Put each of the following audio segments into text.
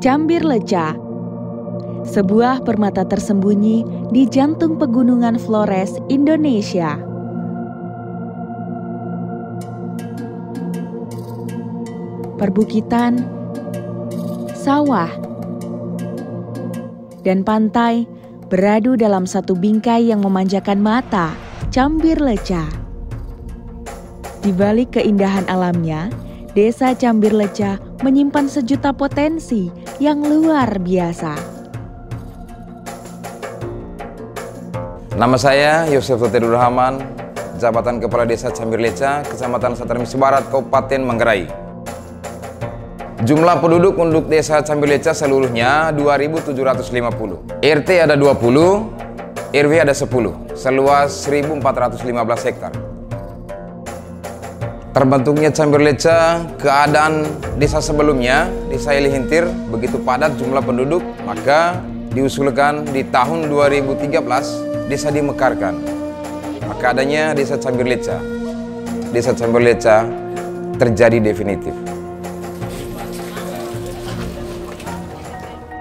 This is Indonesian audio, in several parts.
Cambirleca, sebuah permata tersembunyi di jantung pegunungan Flores, Indonesia. Perbukitan, sawah, dan pantai beradu dalam satu bingkai yang memanjakan mata, Cambirleca. Di balik keindahan alamnya, Desa Cambirleca menyimpan sejuta potensi yang luar biasa. Nama saya Yosef Totedur Rahman, Jabatan Kepala Desa Cambirleca, Kecamatan Satarmisi Barat, Kabupaten Manggarai. Jumlah penduduk untuk Desa Cambirleca seluruhnya 2.750. RT ada 20, RW ada 10, seluas 1.415 hektar. Terbentuknya Cambirleca, keadaan desa sebelumnya, Desa Halilintar, begitu padat jumlah penduduk, maka diusulkan di tahun 2013 desa dimekarkan. Maka adanya Desa Cambirleca. Desa Cambirleca terjadi definitif.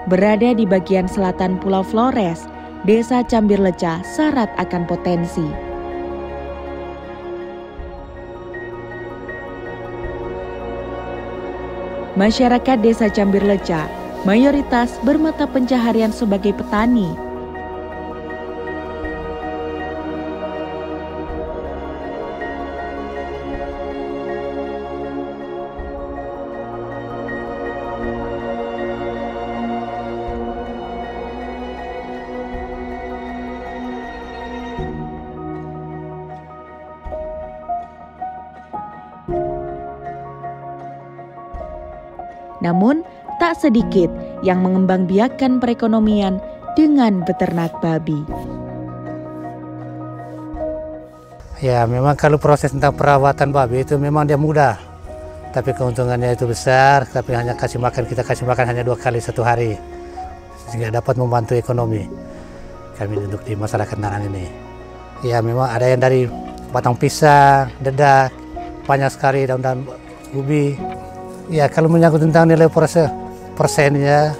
Berada di bagian selatan Pulau Flores, Desa Cambirleca syarat akan potensi. Masyarakat Desa Cambirleca mayoritas bermata pencaharian sebagai petani. Namun, tak sedikit yang mengembangbiakkan perekonomian dengan beternak babi. Ya, memang kalau proses tentang perawatan babi itu memang dia mudah. Tapi keuntungannya itu besar, tapi hanya kita kasih makan hanya 2 kali 1 hari. Sehingga dapat membantu ekonomi kami duduk di masyarakat Narang ini. Ya, memang ada yang dari batang pisang, dedak, banyak sekali daun-daun ubi. Ya, kalau menyangkut tentang nilai persennya,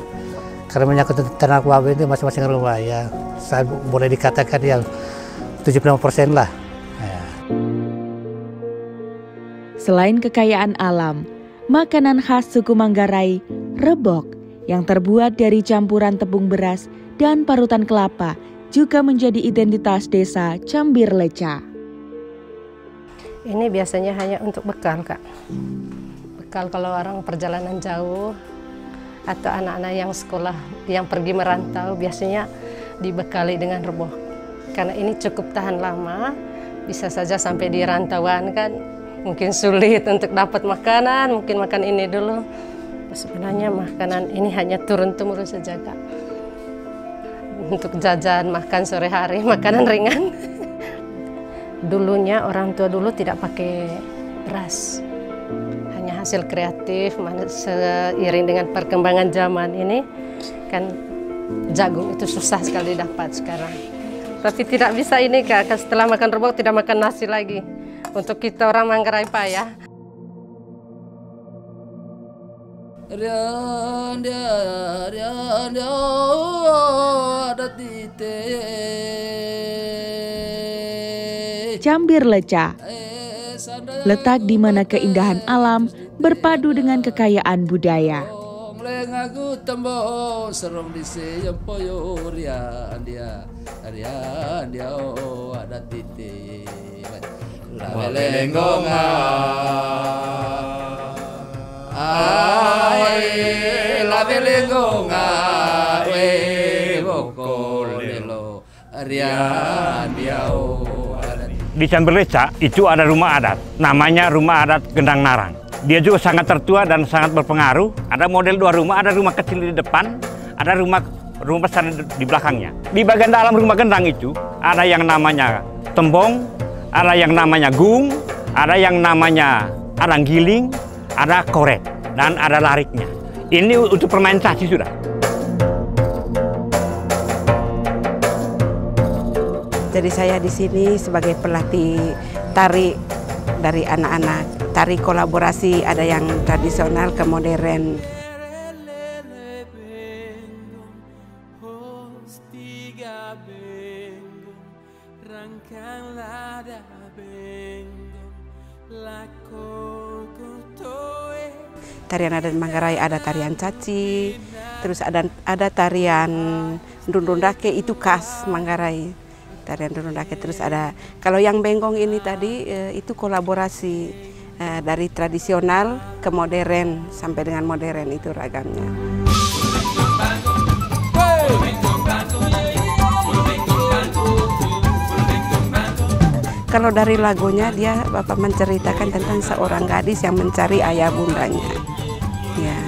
kalau menyangkut tentang ternak babi itu masing-masing rumah, ya saya boleh dikatakan yang 75% lah. Ya. Selain kekayaan alam, makanan khas suku Manggarai, rebok, yang terbuat dari campuran tepung beras dan parutan kelapa, juga menjadi identitas Desa Cambirleca. Ini biasanya hanya untuk bekal, Kak. Kalau orang perjalanan jauh atau anak-anak yang sekolah yang pergi merantau biasanya dibekali dengan rebok. Karena ini cukup tahan lama, bisa saja sampai di rantauan kan mungkin sulit untuk dapat makanan, mungkin makan ini dulu. Sebenarnya makanan ini hanya turun-temurun saja, Kak. Untuk jajan, makan sore hari, makanan ringan. Dulunya orang tua dulu tidak pakai beras. Hanya hasil kreatif, seiring dengan perkembangan zaman ini, kan jagung itu susah sekali dapat sekarang. Tapi tidak bisa ini, Kak, setelah makan rebok tidak makan nasi lagi. Untuk kita orang Manggarai payah. Cambirleca, letak di mana keindahan alam berpadu dengan kekayaan budaya. Di Cambirleca itu ada rumah adat, namanya Rumah Adat Gendang Narang. Dia juga sangat tertua dan sangat berpengaruh. Ada model 2 rumah, ada rumah kecil di depan, ada rumah besar di belakangnya. Di bagian dalam rumah gendang itu ada yang namanya tembong, ada yang namanya gung, ada yang namanya arang giling, ada korek, dan ada lariknya. Ini untuk permain caci sudah. Jadi saya di sini sebagai pelatih tari dari anak-anak. Tari kolaborasi, ada yang tradisional ke modern. tarian adat Manggarai, ada tarian caci, terus ada tarian Ndundundake, itu khas Manggarai. Tarian Ndundundake, terus ada, kalau yang Benggong ini tadi itu kolaborasi dari tradisional ke modern, sampai dengan modern itu ragamnya. Kalau dari lagunya dia Bapak menceritakan tentang seorang gadis yang mencari ayah bundanya. Ya,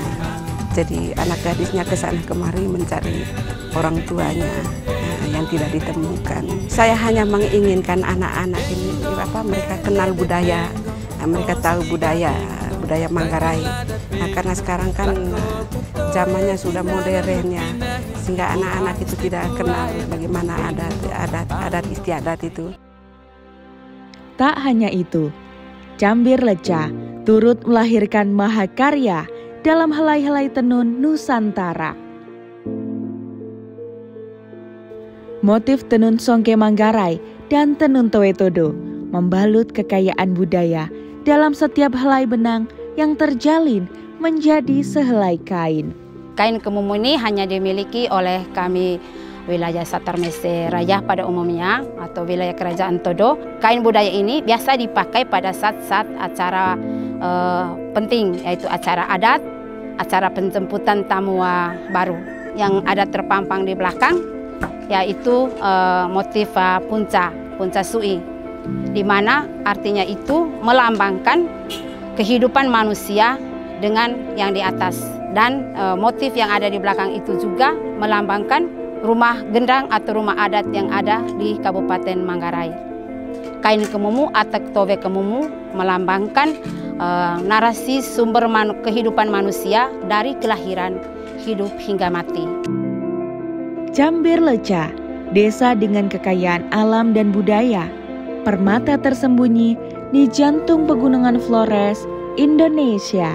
jadi anak gadisnya ke sana kemari mencari orang tuanya yang tidak ditemukan. Saya hanya menginginkan anak-anak ini mereka kenal budaya, mereka tahu budaya Manggarai. Nah, karena sekarang kan zamannya sudah modern ya, sehingga anak-anak itu tidak kenal bagaimana adat istiadat itu. Tak hanya itu, Cambir Leca turut melahirkan mahakarya dalam helai-helai tenun Nusantara. Motif tenun Songke Manggarai dan tenun Towetodo membalut kekayaan budaya dalam setiap helai benang yang terjalin menjadi sehelai kain. Kain kemumu ini hanya dimiliki oleh kami wilayah Satar Mese Raya pada umumnya atau wilayah Kerajaan Todo. Kain budaya ini biasa dipakai pada saat-saat acara penting, yaitu acara adat, acara penjemputan tamu baru. Yang ada terpampang di belakang yaitu motif punca sui, di mana artinya itu melambangkan kehidupan manusia dengan yang di atas. Dan motif yang ada di belakang itu juga melambangkan rumah gendang atau rumah adat yang ada di Kabupaten Manggarai. Kain kemumu atau towe kemumu melambangkan narasi sumber kehidupan manusia dari kelahiran, hidup hingga mati. Cambir Leca, desa dengan kekayaan alam dan budaya, permata tersembunyi di jantung pegunungan Flores, Indonesia.